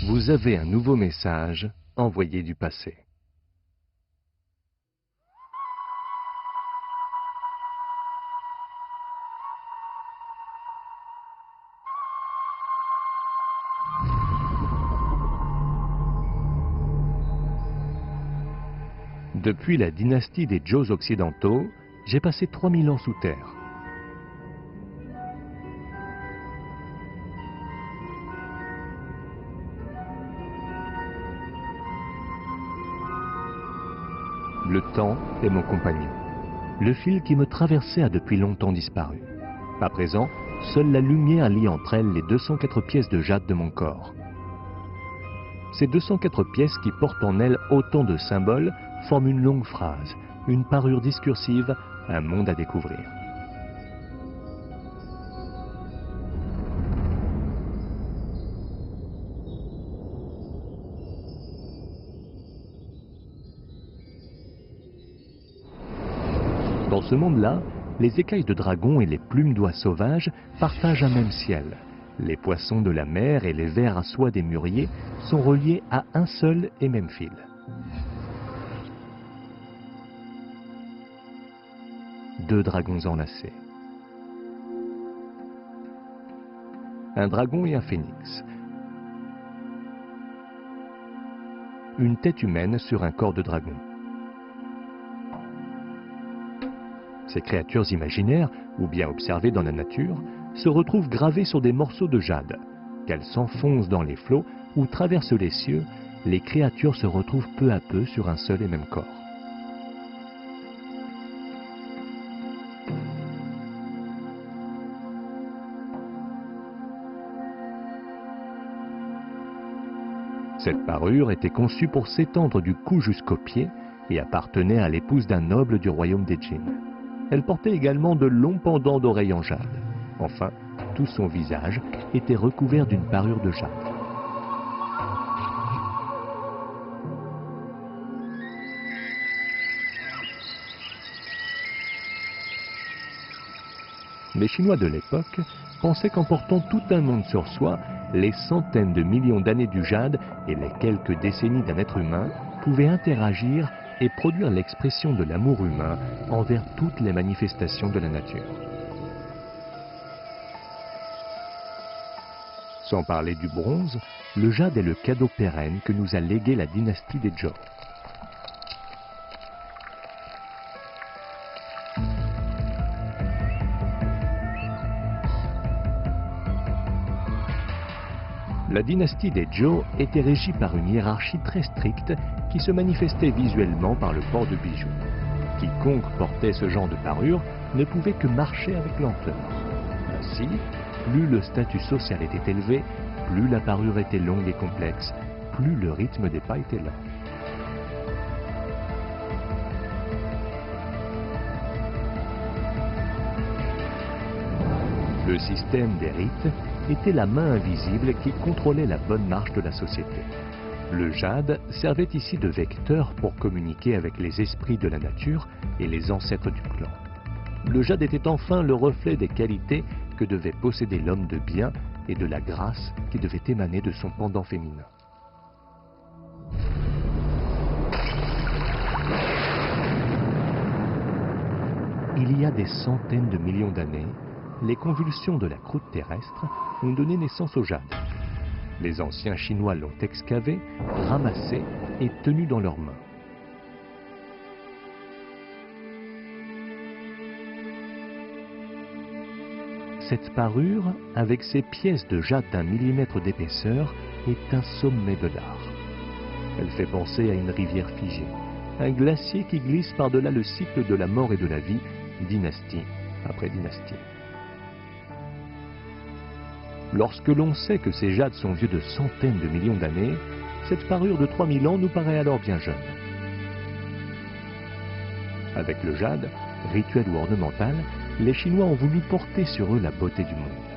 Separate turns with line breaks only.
Vous avez un nouveau message envoyé du passé. Depuis la dynastie des Zhou occidentaux, j'ai passé 3000 ans sous terre. Le temps est mon compagnon. Le fil qui me traversait a depuis longtemps disparu. À présent, seule la lumière lie entre elles les 204 pièces de jade de mon corps. Ces 204 pièces qui portent en elles autant de symboles forment une longue phrase, une parure discursive, un monde à découvrir. Dans ce monde-là, les écailles de dragon et les plumes d'oies sauvages partagent un même ciel. Les poissons de la mer et les vers à soie des mûriers sont reliés à un seul et même fil. Deux dragons enlacés. Un dragon et un phénix. Une tête humaine sur un corps de dragon. Ces créatures imaginaires, ou bien observées dans la nature, se retrouvent gravées sur des morceaux de jade. Qu'elles s'enfoncent dans les flots ou traversent les cieux, les créatures se retrouvent peu à peu sur un seul et même corps. Cette parure était conçue pour s'étendre du cou jusqu'aux pieds et appartenait à l'épouse d'un noble du royaume des djinns. Elle portait également de longs pendants d'oreilles en jade. Enfin, tout son visage était recouvert d'une parure de jade. Les Chinois de l'époque pensaient qu'en portant tout un monde sur soi, les centaines de millions d'années du jade et les quelques décennies d'un être humain pouvaient interagir et produire l'expression de l'amour humain envers toutes les manifestations de la nature. Sans parler du bronze, le jade est le cadeau pérenne que nous a légué la dynastie des Zhou. La dynastie des Zhou était régie par une hiérarchie très stricte qui se manifestait visuellement par le port de bijoux. Quiconque portait ce genre de parure ne pouvait que marcher avec lenteur. Ainsi, plus le statut social était élevé, plus la parure était longue et complexe, plus le rythme des pas était lent. Le système des rites était la main invisible qui contrôlait la bonne marche de la société. Le jade servait ici de vecteur pour communiquer avec les esprits de la nature et les ancêtres du clan. Le jade était enfin le reflet des qualités que devait posséder l'homme de bien et de la grâce qui devait émaner de son pendant féminin. Il y a des centaines de millions d'années, les convulsions de la croûte terrestre ont donné naissance au jade. Les anciens Chinois l'ont excavé, ramassé et tenu dans leurs mains. Cette parure, avec ses pièces de jade d'1 millimètre d'épaisseur, est un sommet de l'art. Elle fait penser à une rivière figée, un glacier qui glisse par-delà le cycle de la mort et de la vie, dynastie après dynastie. Lorsque l'on sait que ces jades sont vieux de centaines de millions d'années, cette parure de 3000 ans nous paraît alors bien jeune. Avec le jade, rituel ou ornemental, les Chinois ont voulu porter sur eux la beauté du monde.